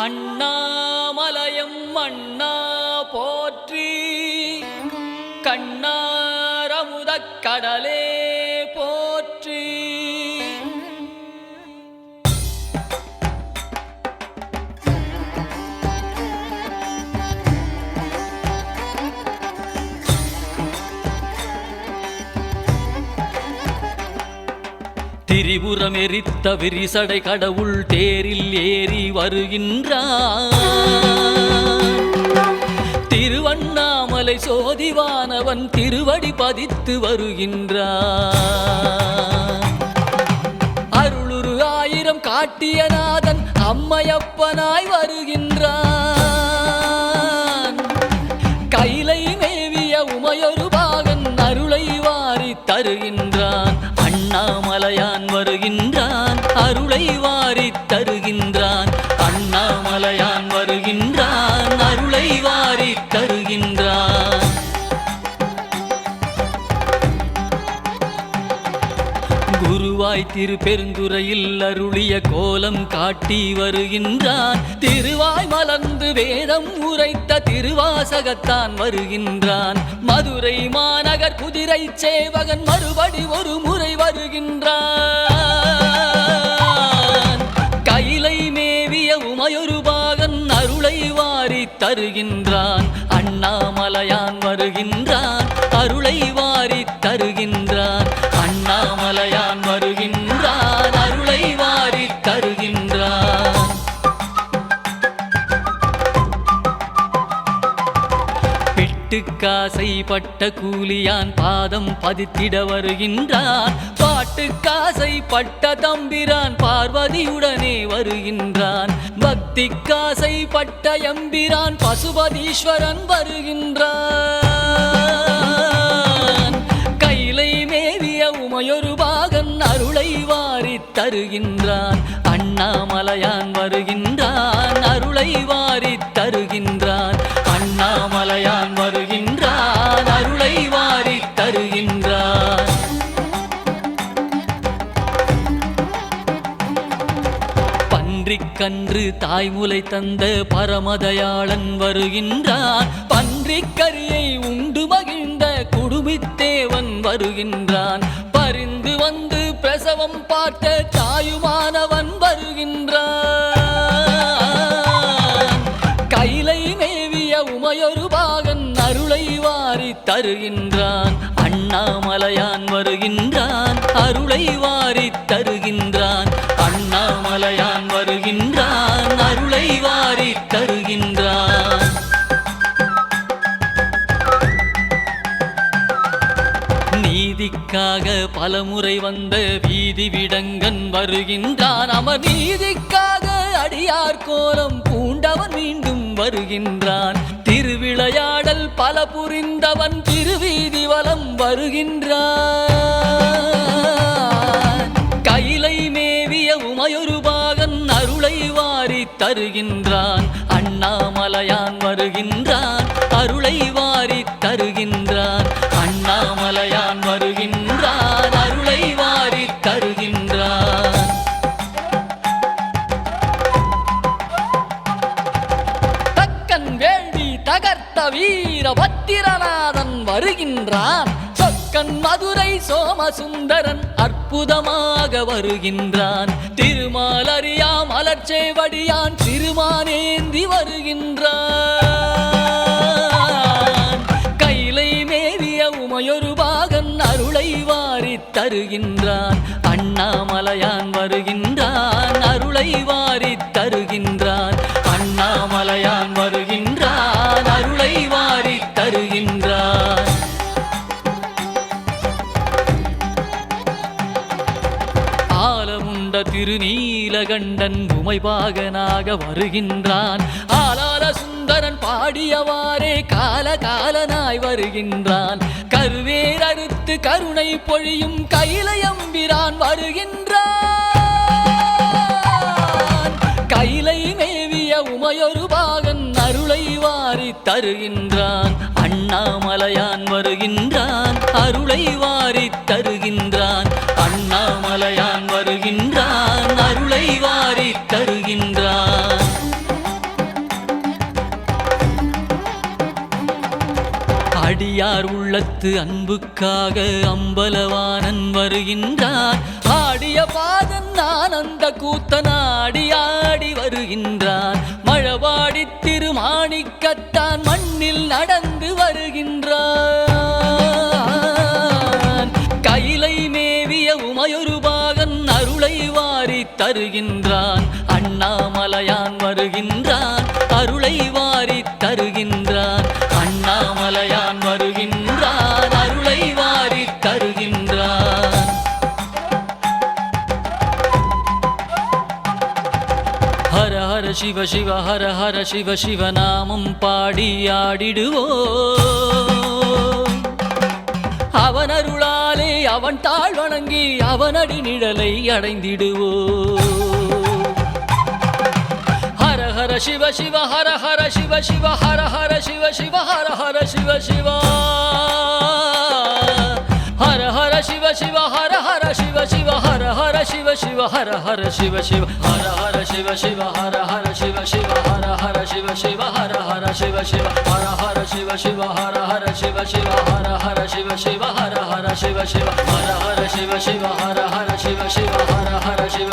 அண்ணாமலையம் அண்ணா போற்றி, கண்ணாரமுதக் கடலே போற்றி. திரிபுரம் எரித்த விரிசடை கடவுள் தேரில் ஏறி வருகின்றான். திருவண்ணாமலை சோதிவானவன் திருவடி பதித்து வருகின்றான். அருளுரு ஆயிரம் காட்டிய நாதன் அம்மையப்பனாய் வருகின்றான். கைலை மேவிய உமையொரு பாகன் அருளை வாரி தருகின்றான். அண்ணாமலையான் வருகின்றான், அருளை வாரி தருகின்றான். அண்ணாமலையான் வருகின்றான், அருளை வாரி தருகின்றான். குருவாய் திருப்பெருந்துறையில் அருளிய கோலம் காட்டி வருகின்றான். திருவாய் மலர்ந்து வேதம் உரைத்த திருவாசகத்தான் வருகின்றான். மதுரை மாநகர் குதிரை சேவகன் மறுபடி ஒரு முறை வருகின்றான். கைலை மேவிய உமையொரு பாகன் அருளை வாரி தருகின்றான். அண்ணாமலையான் வருகின்றான், அருளை வாரி தருகின்றான். அண்ணாமலையான் வருகின்றான், அருளை வாரி தருகின்றான். பிட்டுக்காசை பட்ட கூலியான் பாதம் பதித்திட வருகின்றான். பாட்டுக்காசை பட்ட தம்பிரான் பார்வதியுடனே வருகின்றான். பக்திக்காசை பட்ட எம்பிரான் பசுபதீஸ்வரன் வருகின்றான். கைலை மேவிய உமையொரு பாகன் அருளை வாரி தருகின்றான். அண்ணாமலையான் வருகின்றான், அருளை வாரி தருகின்றான். அண்ணாமலையான் வருகின்றான், அருளை வாரி தருகின்றான். பன்றிக்கன்று தாய்முலை தந்த பரமதயாளன் வருகின்றான். பன்றிக்கரியை உண்டு மகிழ்ந்த குடுமித்தேவன் வருகின்றான். பரிந்து வந்து பிரசவம் பார்த்த தாயுமானவன் வருகின்றான். கைலை மேவிய உமையொரு பாகன் அருளை வாரி தருகின்றான். அண்ணாமலையான் வருகின்றான், அருளை வாரி தருகின்றான். அண்ணாமலையான் வருகின்றான், அருளை வாரி தருகின்றான். நீதிக்காக பலமுறை வந்த வீதி விடங்கன் வருகின்றான். அமர் நீதிக்காக அடியார் கோலம் பூண்டவன் மீண்டும் வருகின்றான். திருவிளையாடல் பல புரிந்தவன் திருவீதி வலம் வருகின்றான். கைலை மேவிய உமையொரு பாகன் அருளை வாரி தருகின்றான். அண்ணாமலையான் வருகின்றான், அருளை வாரி தருகின்றான். அண்ணாமலையான் வருகின்றான், அருளை வாரி தருகின்றான். தக்கன் வேள்வி தகர்த்த வீரபத்திரநாதன் வருகின்றான். சொக்கன் மதுரை சோமசுந்தரன் அற்புதமாக வருகின்றான். திருமாலறியா மலர்ச்சேவடியான் திருமானேந்தி வருகின்றான். கைலை மேவிய உமையொரு பாகன் அருளை வாரி தருகின்றான். அண்ணாமலையான் வருகின்றான், அருளை வாரி தருகின்றான். அண்ணாமலையான் வருகின்றான், அருளை வாரி தருகின்றான். ஆலமுண்ட திருநீலகண்டன் உமைபாகனாக வருகின்றான். ஆலால சுந்தரன் பாடியவாறே காலகாலனாய் வருகின்றான். கருவேர் அறுத்து கருணை பொழியும் கைலையம்பிரான் வருகின்றான். கைலை மேவிய உமையொரு பாகன் அருளை வாரி தருகின்றான். அண்ணாமலையான் வருகின்றான், அருளை வாரி தருகின்றான். அண்ணாமலையான் வருகின்றான், அருளை வாரி தருகின்றான். அடியார் உள்ளத்து அன்புக்காக அம்பலவானன் வருகின்றான் ஆடிய பாதன் ஆனந்த கூத்தனாடி ஆடி வருகின்றான் மழவாடி திருமாணிக்கத்தான் மண்ணில் நடந்து வருகின்றான் கைலை மேவிய உமையொரு பாகன் அருளை வாரி தருகின்றான் அண்ணாமலையான் வருகின்றான் அருளை வாரி தருகின்றான் அண்ணாமலையான் வருகின்றான் அருளை வாரி தருகின்றான் ஹர ஹர சிவ சிவ ஹர ஹர சிவ சிவ நாமம் பாடி ஆடிடுவோம் அவன் அருளாலே அவன் தாழ் வணங்கி அவனடி நிழலை அடைந்திடுவோம் ஹர ஹர சிவ சிவ ஹர ஹர சிவ சிவ ஹர ஹர சிவ சிவ ஹர ஹர சிவ சிவ ஹர ஹர சிவ சிவ ஹர ஹர சிவ சிவ ஹர ஹர சிவ சிவ ஹர ஹர சிவ சிவ ஹர ஹர சிவ சிவ ஹர ஹர சிவ சிவ ஹர ஹர சிவ சிவ ஹர ஹர சிவ சிவ ஹர ஹர சிவ சிவ ஹர ஹர சிவ சிவ ஹர ஹர சிவ சிவ ஹர ஹர சிவ சிவ ஹர ஹர சிவ சிவ ஹர ஹர சிவ சிவ ஹர ஹர சிவ